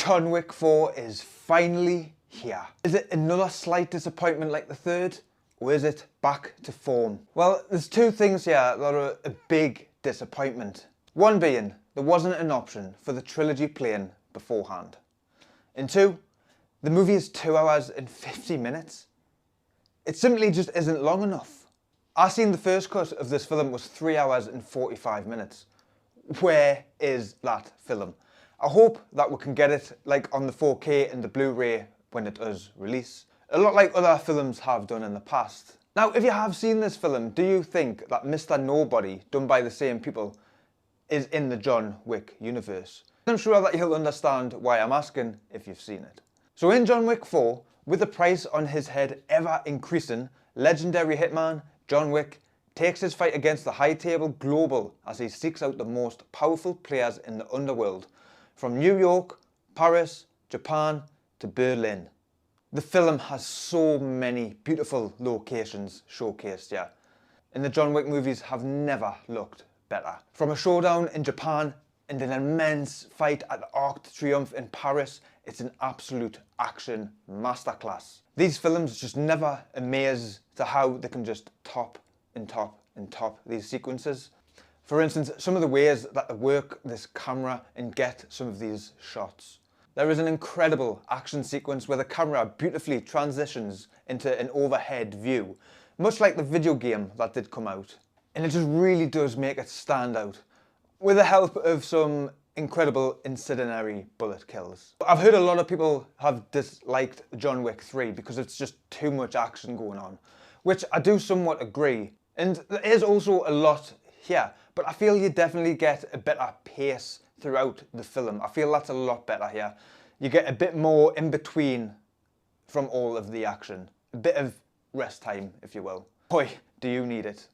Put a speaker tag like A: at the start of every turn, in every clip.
A: John Wick 4 is finally here. Is it another slight disappointment like the third? Or is it back to form? Well, there's two things here that are a big disappointment. One being, there wasn't an option for the trilogy playing beforehand. And two, the movie is 2 hours and 50 minutes. It simply just isn't long enough. I seen the first cut of this film was 3 hours and 45 minutes. Where is that film? I hope that we can get it like on the 4K and the Blu-ray when it does release. A lot like other films have done in the past. Now, if you have seen this film, do you think that Mr. Nobody, done by the same people, is in the John Wick universe? I'm sure that you'll understand why I'm asking if you've seen it. So in John Wick 4, with the price on his head ever increasing, legendary hitman John Wick takes his fight against the high table global as he seeks out the most powerful players in the underworld, from New York, Paris, Japan to Berlin. The film has so many beautiful locations showcased here, and the John Wick movies have never looked better. From a showdown in Japan and an immense fight at the Arc de Triomphe in Paris, it's an absolute action masterclass. These films just never amaze to how they can just top and top and top these sequences. For instance, some of the ways that they work this camera and get some of these shots. There is an incredible action sequence where the camera beautifully transitions into an overhead view, much like the video game that did come out. And it just really does make it stand out, with the help of some incredible incendiary bullet kills. I've heard a lot of people have disliked John Wick 3 because it's just too much action going on, which I do somewhat agree. And there is also a lot here, but I feel you definitely get a better pace throughout the film. I feel that's a lot better here. You get a bit more in between from all of the action. A bit of rest time, if you will. Boy, do you need it.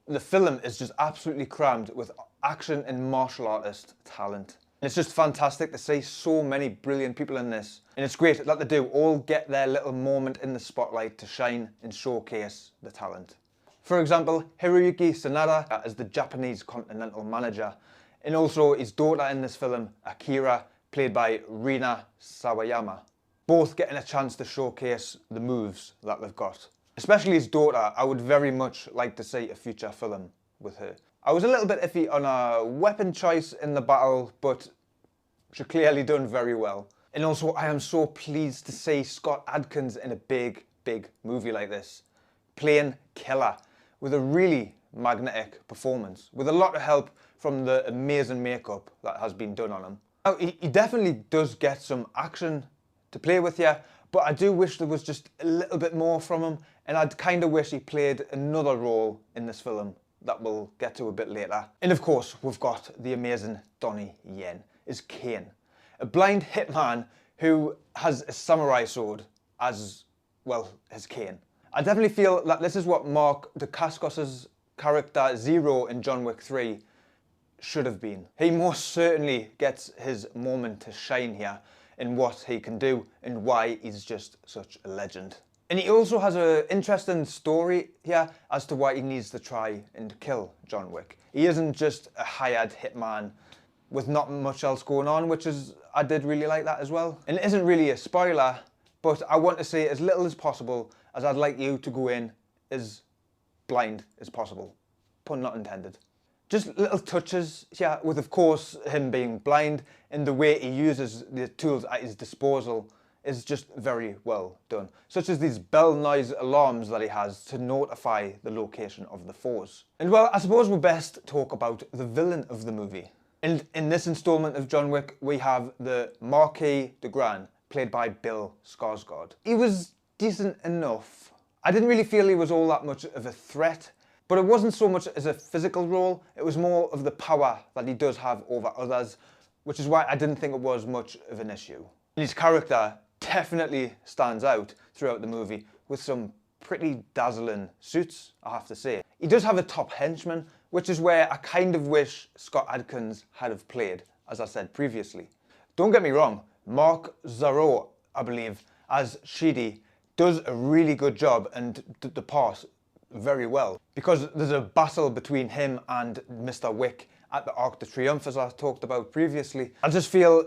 A: The film is just absolutely crammed with action and martial artist talent. And it's just fantastic to see so many brilliant people in this. And it's great that they do all get their little moment in the spotlight to shine and showcase the talent. For example, Hiroyuki Sanada as the Japanese continental manager, and also his daughter in this film, Akira, played by Rina Sawayama. Both getting a chance to showcase the moves that they've got. Especially his daughter, I would very much like to see a future film with her. I was a little bit iffy on her weapon choice in the battle, but she clearly done very well. And also, I am so pleased to see Scott Adkins in a big movie like this. Playing killer, with a really magnetic performance, with a lot of help from the amazing makeup that has been done on him. Now, he definitely does get some action to play with here, but I do wish there was just a little bit more from him, and I'd kind of wish he played another role in this film that we'll get to a bit later. And of course, we've got the amazing Donnie Yen as Kane, a blind hitman who has a samurai sword as well as Kane. I definitely feel that this is what Mark Dacascos's character Zero in John Wick 3 should have been. He most certainly gets his moment to shine here in what he can do and why he's just such a legend. And he also has an interesting story here as to why he needs to try and kill John Wick. He isn't just a hired hitman with not much else going on, which is, I did really like that as well. And it isn't really a spoiler, but I want to say as little as possible, as I'd like you to go in as blind as possible. Pun not intended. Just little touches here with, of course, him being blind, and the way he uses the tools at his disposal is just very well done. Such as these bell noise alarms that he has to notify the location of the foes. And well, I suppose we best talk about the villain of the movie. And in this installment of John Wick, we have the Marquis de Gran, played by Bill Skarsgård. He was decent enough. I didn't really feel he was all that much of a threat, but it wasn't so much as a physical role, it was more of the power that he does have over others, which is why I didn't think it was much of an issue. And his character definitely stands out throughout the movie with some pretty dazzling suits, I have to say. He does have a top henchman, which is where I kind of wish Scott Adkins had have played, as I said previously. Don't get me wrong, Mark Zarot, I believe, as Shidi, does a really good job and the part very well, because there's a battle between him and Mr. Wick at the Arc de Triomphe, as I talked about previously. I just feel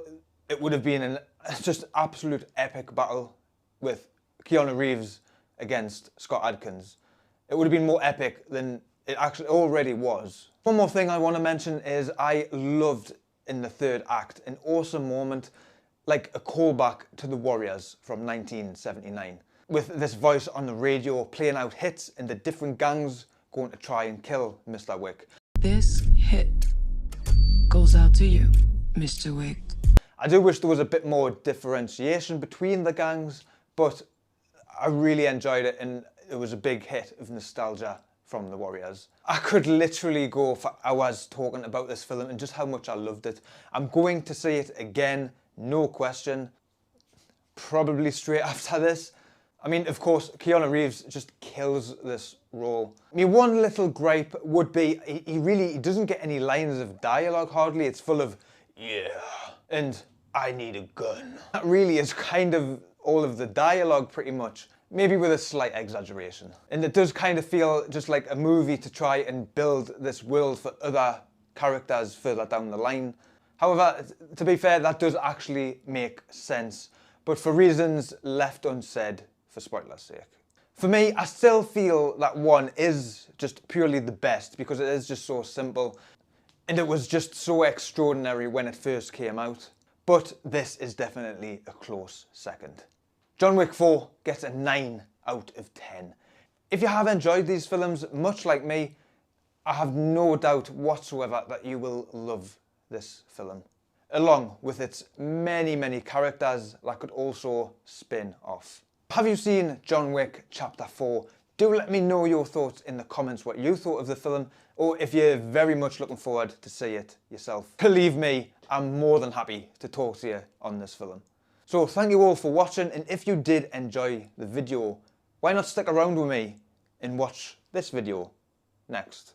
A: it would have been an It's just absolute epic battle with Keanu Reeves against Scott Adkins. It would have been more epic than it actually already was. One more thing I want to mention is I loved in the third act an awesome moment, like a callback to The Warriors from 1979. With this voice on the radio playing out hits in the different gangs going to try and kill Mr. Wick.
B: This hit goes out to you, Mr. Wick.
A: I do wish there was a bit more differentiation between the gangs, but I really enjoyed it and it was a big hit of nostalgia from The Warriors. I could literally go for hours talking about this film and just how much I loved it. I'm going to see it again, no question, probably straight after this. I mean, of course, Keanu Reeves just kills this role. I mean, one little gripe would be he doesn't get any lines of dialogue hardly. It's full of, yeah, and I need a gun. That really is kind of all of the dialogue pretty much, maybe with a slight exaggeration. And it does kind of feel just like a movie to try and build this world for other characters further down the line. However, to be fair, that does actually make sense, but for reasons left unsaid for spoilers' sake. For me, I still feel that 1 is just purely the best because it is just so simple and it was just so extraordinary when it first came out. But this is definitely a close second. John Wick 4 gets a 9 out of 10. If you have enjoyed these films, much like me, I have no doubt whatsoever that you will love this film, along with its many, many characters that could also spin off. Have you seen John Wick Chapter 4? Do let me know your thoughts in the comments, what you thought of the film, or if you're very much looking forward to see it yourself. Believe me, I'm more than happy to talk to you on this film. So thank you all for watching, and if you did enjoy the video, why not stick around with me and watch this video next.